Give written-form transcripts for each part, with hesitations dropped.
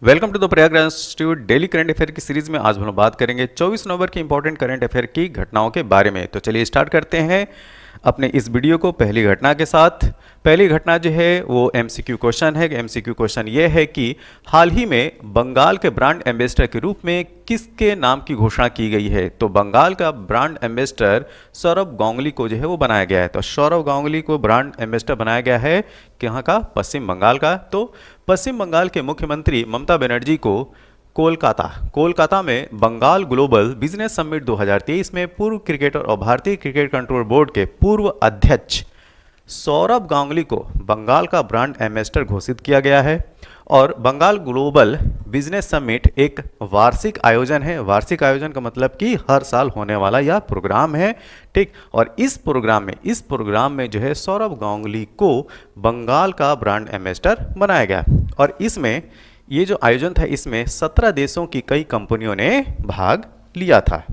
Welcome to the Prayagraj institute daily current affair की सीरीज में आज हम लोग बात करेंगे 24 नवंबर की इंपॉर्टेंट करंट अफेयर की घटनाओं के बारे में। तो चलिए स्टार्ट करते हैं अपने इस वीडियो को पहली घटना के साथ। पहली घटना जो है वो एमसीक्यू क्वेश्चन है। एमसीक्यू क्वेश्चन ये है कि हाल ही में बंगाल के ब्रांड एम्बेसडर के रूप में किसके नाम की घोषणा की गई है। तो बंगाल का ब्रांड एम्बेसडर सौरभ गांगुली को जो है वो बनाया गया है। तो सौरभ गांगुली को ब्रांड एम्बेसडर बनाया गया है कहाँ का? पश्चिम बंगाल का। तो पश्चिम बंगाल के मुख्यमंत्री ममता बनर्जी को कोलकाता में बंगाल ग्लोबल बिजनेस समिट 2023 में पूर्व क्रिकेटर और भारतीय क्रिकेट कंट्रोल बोर्ड के पूर्व अध्यक्ष सौरभ गांगुली को बंगाल का ब्रांड एम्बेसडर घोषित किया गया है। और बंगाल ग्लोबल बिजनेस समिट एक वार्षिक आयोजन है। वार्षिक आयोजन का मतलब कि हर साल होने वाला यह प्रोग्राम है, ठीक। और इस प्रोग्राम में जो है सौरभ गांगुली को बंगाल का ब्रांड एम्बेसडर बनाया गया। और इसमें ये जो आयोजन था इसमें 17 देशों की कई कंपनियों ने भाग लिया था।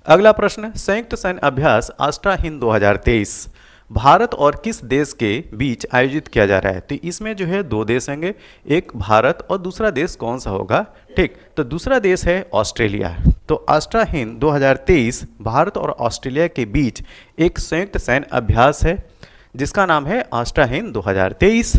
अगला प्रश्न, संयुक्त सैन्य अभ्यास आस्ट्रा हिंद 2023 भारत और किस देश के बीच आयोजित किया जा रहा है। तो इसमें जो है दो देश होंगे, एक भारत और दूसरा देश कौन सा होगा, ठीक। तो दूसरा देश है ऑस्ट्रेलिया। तो आस्ट्रा हिंद 2023 भारत और ऑस्ट्रेलिया के बीच एक संयुक्त सैन्य अभ्यास है जिसका नाम है आस्ट्रा हिंद 2023।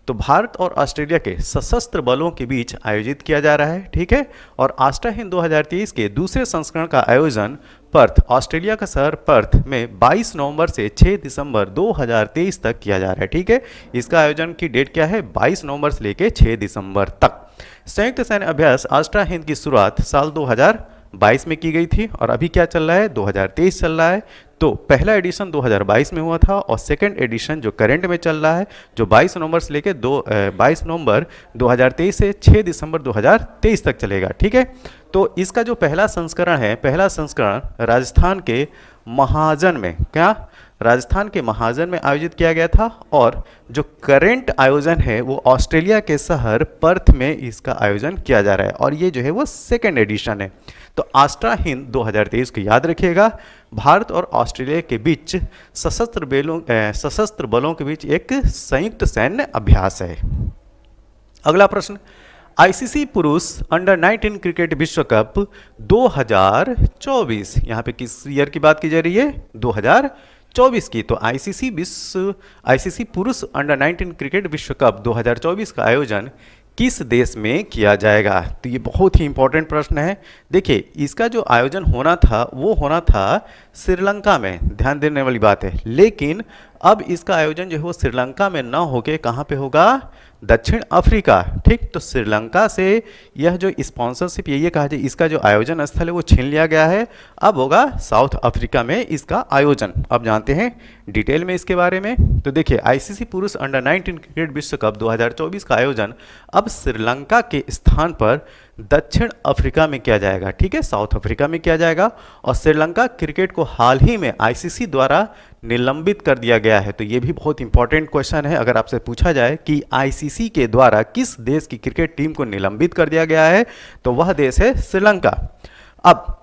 तो भारत और ऑस्ट्रेलिया के सशस्त्र बलों के बीच आयोजित किया जा रहा है, ठीक है। और आस्ट्रा हिंद 2023 के दूसरे संस्करण का आयोजन पर्थ, ऑस्ट्रेलिया का शहर पर्थ में 22 नवंबर से 6 दिसंबर 2023 तक किया जा रहा है, ठीक है। इसका आयोजन की डेट क्या है? 22 नवंबर से लेकर 6 दिसंबर तक। संयुक्त सैन्य अभ्यास आस्ट्रा हिंद की शुरुआत साल 2022 में की गई थी और अभी क्या चल रहा है? 2023 चल रहा है। तो पहला एडिशन 2022 में हुआ था और सेकंड एडिशन जो करंट में चल रहा है, जो 22 नवंबर से लेकर 22 नवंबर 2023 से 6 दिसंबर 2023 तक चलेगा, ठीक है। तो इसका जो पहला संस्करण राजस्थान के महाजन में आयोजित किया गया था। और जो करंट आयोजन है वो ऑस्ट्रेलिया के शहर पर्थ में इसका आयोजन किया जा रहा है और ये जो है वो सेकेंड एडिशन है। तो आस्ट्रा हिंद 2023 को याद रखिएगा। भारत और ऑस्ट्रेलिया के बीच सशस्त्र बलों के बीच एक संयुक्त सैन्य अभ्यास है। अगला प्रश्न, आईसीसी पुरुष अंडर 19 क्रिकेट विश्व कप 2024, यहाँ पे किस ईयर की बात की जा रही है? 2024 की। तो आईसीसी पुरुष अंडर 19 क्रिकेट विश्व कप 2024 का आयोजन किस देश में किया जाएगा? तो ये बहुत ही इंपॉर्टेंट प्रश्न है। देखिए, इसका जो आयोजन होना था वो होना था श्रीलंका में, ध्यान देने वाली बात है। लेकिन अब इसका आयोजन जो है वो श्रीलंका में ना होके कहाँ पे होगा? दक्षिण अफ्रीका, ठीक। तो श्रीलंका से यह जो स्पॉन्सरशिप ये कहा जाए इसका जो आयोजन स्थल है वो छीन लिया गया है। अब होगा साउथ अफ्रीका में इसका आयोजन। अब जानते हैं डिटेल में इसके बारे में। तो देखिए, आईसीसी पुरुष अंडर 19 क्रिकेट विश्व कप 2024 का आयोजन अब श्रीलंका के स्थान पर दक्षिण अफ्रीका में किया जाएगा, ठीक है, साउथ अफ्रीका में किया जाएगा। और श्रीलंका क्रिकेट को हाल ही में आईसीसी द्वारा निलंबित कर दिया गया है। तो ये भी बहुत इंपॉर्टेंट क्वेश्चन है। अगर आपसे पूछा जाए कि आईसीसी के द्वारा किस देश की क्रिकेट टीम को निलंबित कर दिया गया है, तो वह देश है श्रीलंका। अब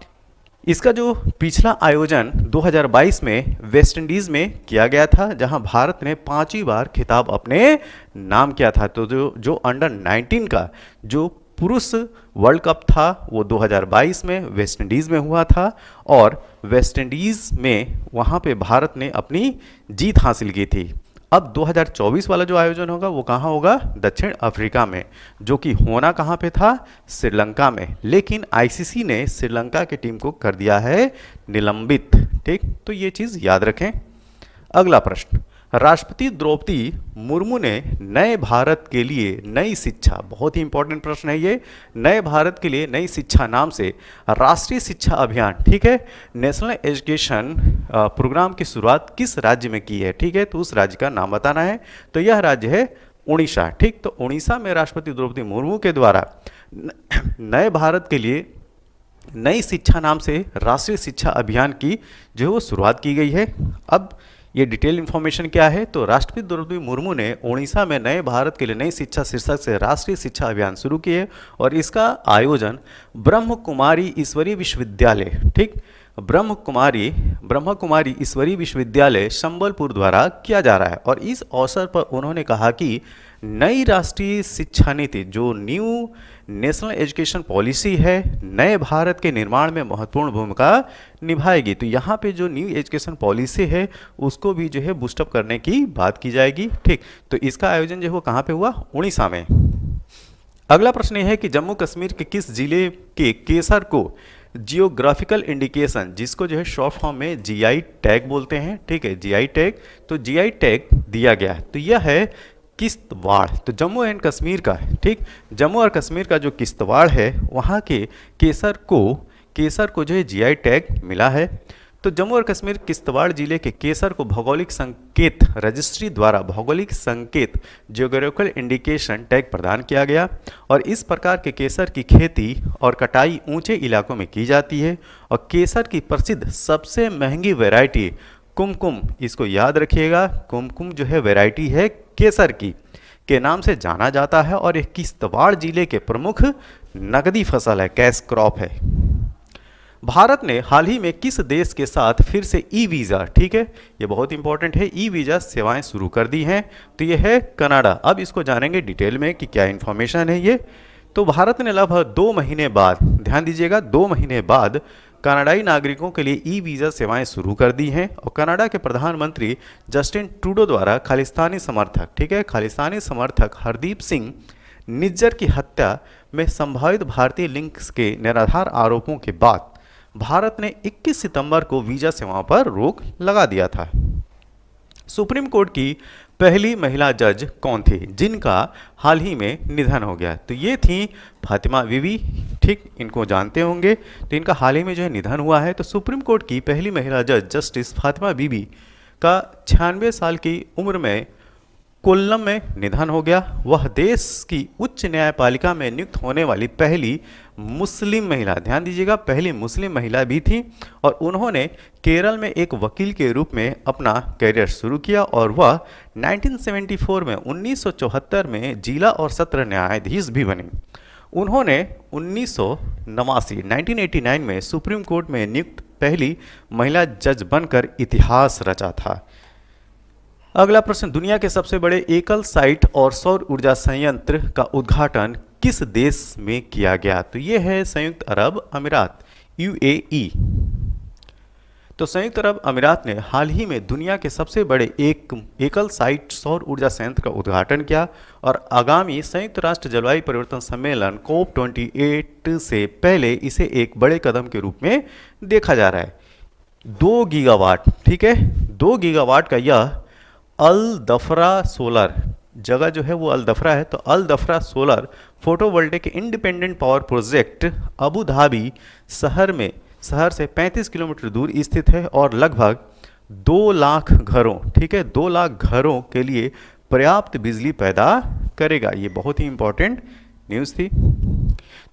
इसका जो पिछला आयोजन 2022 में वेस्ट इंडीज़ में किया गया था, जहां भारत ने 5वीं बार खिताब अपने नाम किया था। तो जो अंडर 19 का जो पुरुष वर्ल्ड कप था वो 2022 में वेस्ट इंडीज़ में हुआ था और वेस्ट इंडीज़ में वहाँ पे भारत ने अपनी जीत हासिल की थी। अब 2024 वाला जो आयोजन होगा वो कहाँ होगा? दक्षिण अफ्रीका में, जो कि होना कहाँ पे था? श्रीलंका में। लेकिन आईसीसी ने श्रीलंका की टीम को कर दिया है निलंबित, ठीक। तो ये चीज़ याद रखें। अगला प्रश्न, राष्ट्रपति द्रौपदी मुर्मू ने नए भारत के लिए नई शिक्षा, बहुत ही इंपॉर्टेंट प्रश्न है ये, नए भारत के लिए नई शिक्षा नाम से राष्ट्रीय शिक्षा अभियान, ठीक है, नेशनल एजुकेशन प्रोग्राम की शुरुआत किस राज्य में की है, ठीक है। तो उस राज्य का नाम बताना है। तो यह राज्य है उड़ीसा, ठीक। तो उड़ीसा में राष्ट्रपति द्रौपदी मुर्मू के द्वारा नए भारत के लिए नई शिक्षा नाम से राष्ट्रीय शिक्षा अभियान की जो है वो शुरुआत की गई है। अब ये डिटेल इन्फॉर्मेशन क्या है? तो राष्ट्रपति द्रौपदी मुर्मू ने उड़ीसा में नए भारत के लिए नई शिक्षा शीर्षक से राष्ट्रीय शिक्षा अभियान शुरू किए और इसका आयोजन ब्रह्म कुमारी ईश्वरीय विश्वविद्यालय, ठीक, ब्रह्म कुमारी ईश्वरीय विश्वविद्यालय संबलपुर द्वारा किया जा रहा है। और इस अवसर पर उन्होंने कहा कि नई राष्ट्रीय शिक्षा नीति जो न्यू नेशनल एजुकेशन पॉलिसी है, नए भारत के निर्माण में महत्वपूर्ण भूमिका निभाएगी। तो यहाँ पे जो न्यू एजुकेशन पॉलिसी है उसको भी जो है बूस्टअप करने की बात की जाएगी। ठीक, तो इसका आयोजन जो है वो कहाँ पे हुआ? उड़ीसा में। अगला प्रश्न यह है कि जम्मू कश्मीर के किस जिले के केसर को जियोग्राफिकल इंडिकेशन, जिसको जो है शॉर्ट फॉर्म में जीआई टैग बोलते हैं, ठीक है, जीआई टैग, तो जीआई टैग दिया गया है। तो यह है किश्तवाड़, तो जम्मू एंड कश्मीर का, ठीक, जम्मू और कश्मीर का जो किश्तवाड़ है वहाँ के केसर को जो है जीआई टैग मिला है। तो जम्मू और कश्मीर किश्तवाड़ जिले के केसर को भौगोलिक संकेत रजिस्ट्री द्वारा भौगोलिक संकेत जियोग्राफिकल इंडिकेशन टैग प्रदान किया गया। और इस प्रकार के केसर की खेती और कटाई ऊंचे इलाकों में की जाती है। और केसर की प्रसिद्ध सबसे महंगी वैरायटी कुमकुम, इसको याद रखिएगा, कुमकुम जो है वैरायटी है केसर की के नाम से जाना जाता है। और यह किश्तवाड़ जिले के प्रमुख नकदी फसल है, कैश क्रॉप है। भारत ने हाल ही में किस देश के साथ फिर से ई वीज़ा, ठीक है, ये बहुत इंपॉर्टेंट है, ई वीज़ा सेवाएं शुरू कर दी हैं। तो ये है कनाडा। अब इसको जानेंगे डिटेल में कि क्या इन्फॉर्मेशन है ये। तो भारत ने लगभग 2 महीने बाद, ध्यान दीजिएगा, 2 महीने बाद कनाडाई नागरिकों के लिए ई वीज़ा सेवाएं शुरू कर दी हैं। और कनाडा के प्रधानमंत्री जस्टिन ट्रूडो द्वारा खालिस्तानी समर्थक, ठीक है, खालिस्तानी समर्थक हरदीप सिंह निज्जर की हत्या में संभावित भारतीय लिंक्स के निराधार आरोपों के बाद भारत ने 21 सितंबर को वीज़ा सेवाओं पर रोक लगा दिया था। सुप्रीम कोर्ट की पहली महिला जज कौन थी जिनका हाल ही में निधन हो गया? तो ये थी फातिमा बीवी, ठीक, इनको जानते होंगे। तो इनका हाल ही में जो है निधन हुआ है। तो सुप्रीम कोर्ट की पहली महिला जज जस्टिस फातिमा बीवी का 96 साल की उम्र में कोल्लम में निधन हो गया। वह देश की उच्च न्यायपालिका में नियुक्त होने वाली पहली मुस्लिम महिला, ध्यान दीजिएगा, पहली मुस्लिम महिला भी थी। और उन्होंने केरल में एक वकील के रूप में अपना करियर शुरू किया। और वह 1974 में 1974 में जिला और सत्र न्यायाधीश भी बनी। उन्होंने 1989 में सुप्रीम कोर्ट में नियुक्त पहली महिला जज बनकर इतिहास रचा था। अगला प्रश्न, दुनिया के सबसे बड़े एकल साइट और सौर ऊर्जा संयंत्र का उद्घाटन किस देश में किया गया? तो ये है संयुक्त अरब अमीरात, यूएई। तो संयुक्त अरब अमीरात ने हाल ही में दुनिया के सबसे बड़े एकल साइट सौर ऊर्जा संयंत्र का उद्घाटन किया। और आगामी संयुक्त राष्ट्र जलवायु परिवर्तन सम्मेलन COP28 से पहले इसे एक बड़े कदम के रूप में देखा जा रहा है। 2 गीगावाट, ठीक है, 2 गीगावाट का यह अल दफरा सोलर, जगह जो है वो अल दफरा है, तो Al Dhafra solar photovoltaic independent power project Abu Dhabi शहर से 35 किलोमीटर दूर स्थित है। और लगभग 2 लाख घरों, ठीक है, 2 लाख घरों के लिए पर्याप्त बिजली पैदा करेगा। ये बहुत ही इंपॉर्टेंट न्यूज़ थी।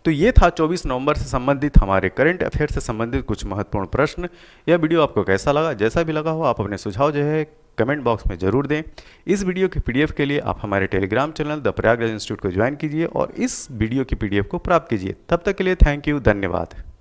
तो ये था 24 नवंबर से संबंधित हमारे करंट अफेयर से संबंधित कुछ महत्वपूर्ण प्रश्न। यह वीडियो आपको कैसा लगा? जैसा भी लगा हो आप अपने सुझाव जो है कमेंट बॉक्स में जरूर दें। इस वीडियो की पीडीएफ के लिए आप हमारे Telegram channel the Prayagraj institute को ज्वाइन कीजिए और इस वीडियो की पीडीएफ को प्राप्त कीजिए। तब तक के लिए थैंक यू, धन्यवाद।